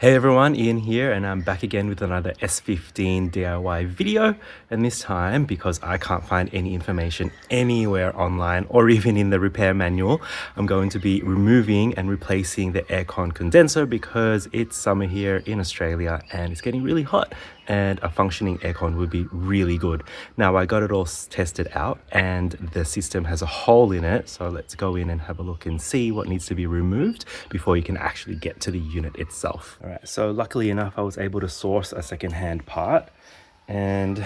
Hey everyone, Ian here, and I'm back again with another S15 DIY video. And this time, because I can't find any information anywhere online or even in the repair manual, I'm going to be removing and replacing the aircon condenser because it's summer here in Australia and it's getting really hot, and a functioning aircon would be really good. Now, I got it all tested out and the system has a hole in it, so let's go in and have a look and see what needs to be removed before you can actually get to the unit itself. All right, so luckily enough, I was able to source a second-hand part, and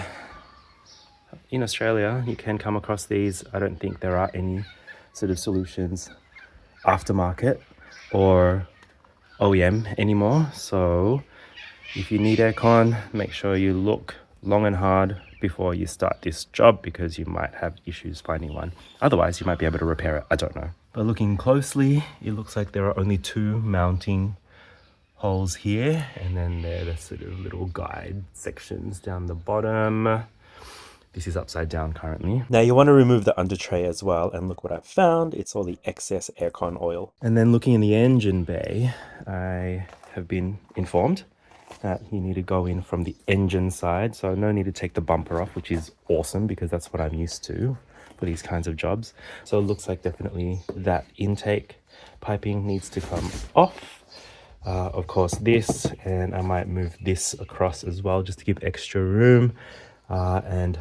in Australia you can come across these. I don't think there are any sort of solutions aftermarket or OEM anymore, so if you need aircon, make sure you look long and hard before you start this job, because you might have issues finding one. Otherwise, you might be able to repair it. I don't know. But looking closely, it looks like there are only two mounting holes here, and then there are the sort of little guide sections down the bottom. This is upside down currently. Now you want to remove the under tray as well, and look what I found. It's all the excess aircon oil. And then looking in the engine bay, I have been informed that you need to go in from the engine side, so no need to take the bumper off, which is awesome because that's what I'm used to for these kinds of jobs. So it looks like definitely that intake piping needs to come off. Of course this, and I might move this across as well just to give extra room, and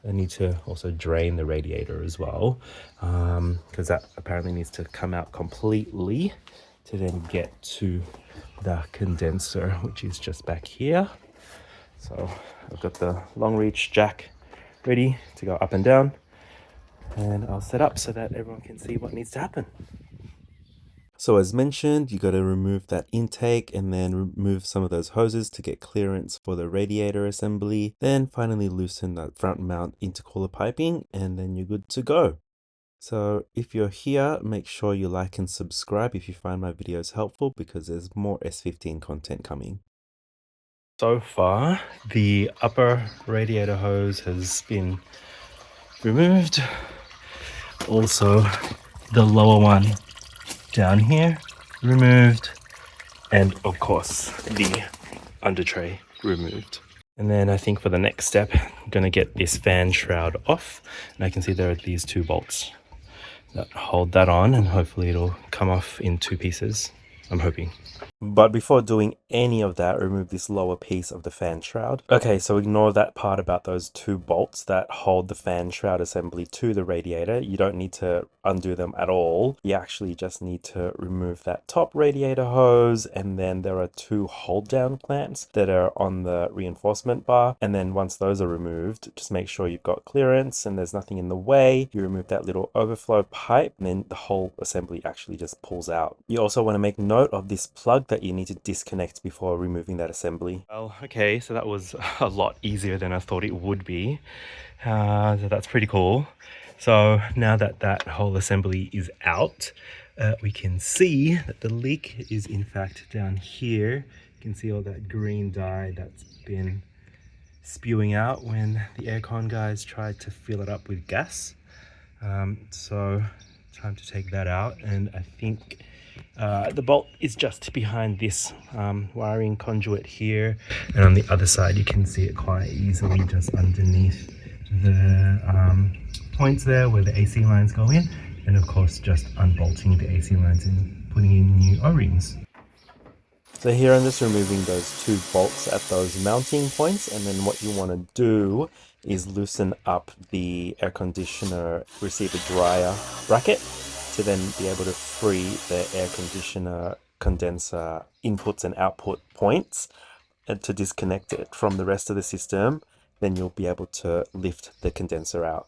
I need to also drain the radiator as well, because that apparently needs to come out completely to then get to the condenser, which is just back here. So I've got the long reach jack ready to go up and down, and I'll set up so that everyone can see what needs to happen. So as mentioned, you got to remove that intake and then remove some of those hoses to get clearance for the radiator assembly. Then finally loosen that front mount intercooler piping, and then you're good to go. So if you're here, make sure you like and subscribe if you find my videos helpful, because there's more S15 content coming. So far, the upper radiator hose has been removed. Also, the lower one down here removed, and of course the under tray removed. And then I think for the next step, I'm going to get this fan shroud off, and I can see there are these two bolts that hold that on, and hopefully it'll come off in two pieces, I'm hoping. But before doing any of that, remove this lower piece of the fan shroud. Okay, so ignore that part about those two bolts that hold the fan shroud assembly to the radiator. You don't need to undo them at all. You actually just need to remove that top radiator hose, and then there are two hold down clamps that are on the reinforcement bar. And then once those are removed, just make sure you've got clearance and there's nothing in the way. You remove that little overflow pipe, and then the whole assembly actually just pulls out. You also want to make note of this plug that you need to disconnect before removing that assembly. Well, okay, so that was a lot easier than I thought it would be. So that's pretty cool. So now that that whole assembly is out, we can see that the leak is in fact down here. You can see all that green dye that's been spewing out when the aircon guys tried to fill it up with gas. So time to take that out, and I think the bolt is just behind this wiring conduit here, and on the other side you can see it quite easily just underneath the points there where the AC lines go in, and of course just unbolting the AC lines and putting in new O-rings. So here I'm just removing those two bolts at those mounting points, and then what you want to do is loosen up the air conditioner receiver dryer bracket to then be able to free the air conditioner condenser inputs and output points, and to disconnect it from the rest of the system. Then you'll be able to lift the condenser out.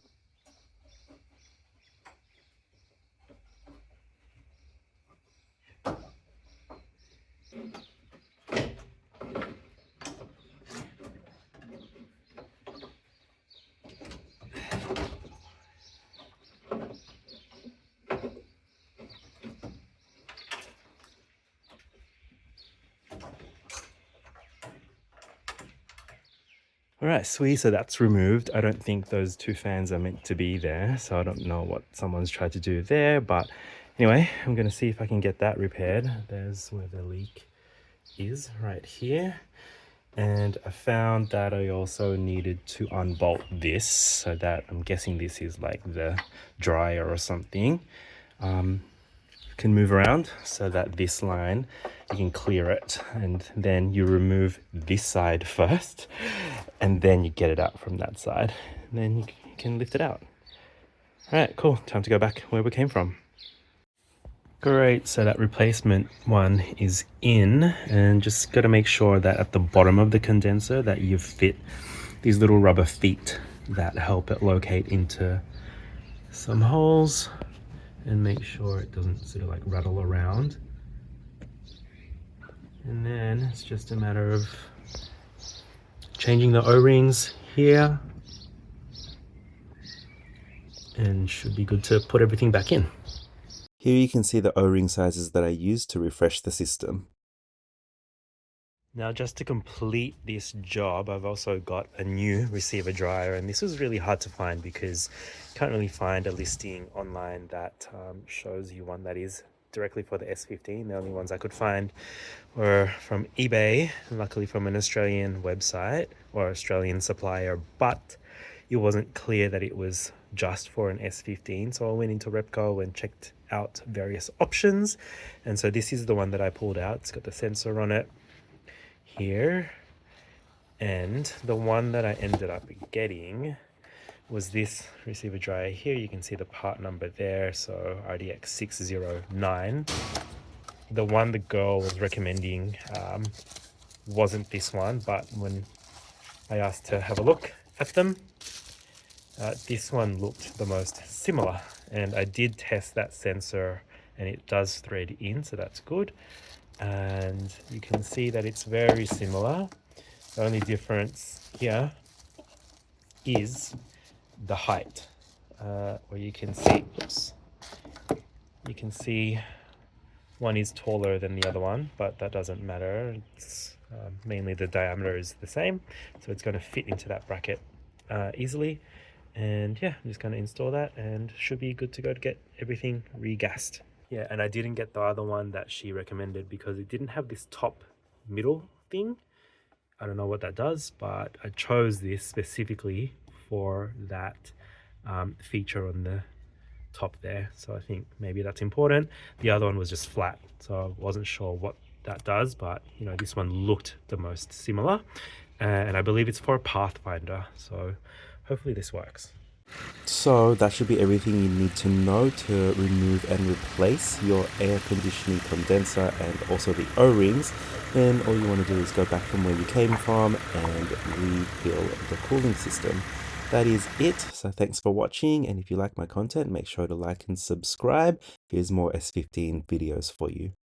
All right, sweet, so that's removed. I don't think those two fans are meant to be there, so I don't know what someone's tried to do there, but anyway, I'm gonna see if I can get that repaired. There's where the leak is right here. And I found that I also needed to unbolt this, so that I'm guessing this is like the dryer or something. Can move around so that this line, you can clear it, and then you remove this side first, and then you get it out from that side, and then you can lift it out. All right, cool. Time to go back where we came from. Great, so that replacement one is in, and just got to make sure that at the bottom of the condenser that you fit these little rubber feet that help it locate into some holes, and make sure it doesn't sort of like rattle around. And then it's just a matter of changing the O-rings here, and should be good to put everything back in. Here you can see the O-ring sizes that I used to refresh the system. Now, just to complete this job, I've also got a new receiver dryer, and this was really hard to find because you can't really find a listing online that shows you one that is directly for the S15. The only ones I could find were from eBay, luckily from an Australian website or Australian supplier, but it wasn't clear that it was just for an S15. So I went into Repco and checked out various options, and so this is the one that I pulled out. It's got the sensor on it here, and the one that I ended up getting was this receiver dryer here. You can see the part number there, so RDX 609. The one the girl was recommending wasn't this one, but when I asked to have a look at them, this one looked the most similar, and I did test that sensor and it does thread in, so that's good. And you can see that it's very similar. The only difference here is the height, where you can see, oops, you can see one is taller than the other one, but that doesn't matter. It's mainly the diameter is the same, so it's going to fit into that bracket easily. And yeah, I'm just going to install that and should be good to go to get everything regassed. Yeah, and I didn't get the other one that she recommended because it didn't have this top middle thing. I don't know what that does, but I chose this specifically for that feature on the top there. So I think maybe that's important. The other one was just flat, so I wasn't sure what that does, but you know, this one looked the most similar, and I believe it's for a Pathfinder, so hopefully this works. So that should be everything you need to know to remove and replace your air conditioning condenser and also the O-rings. Then all you want to do is go back from where you came from and refill the cooling system. That is it. So thanks for watching, and if you like my content, make sure to like and subscribe. Here's more S15 videos for you.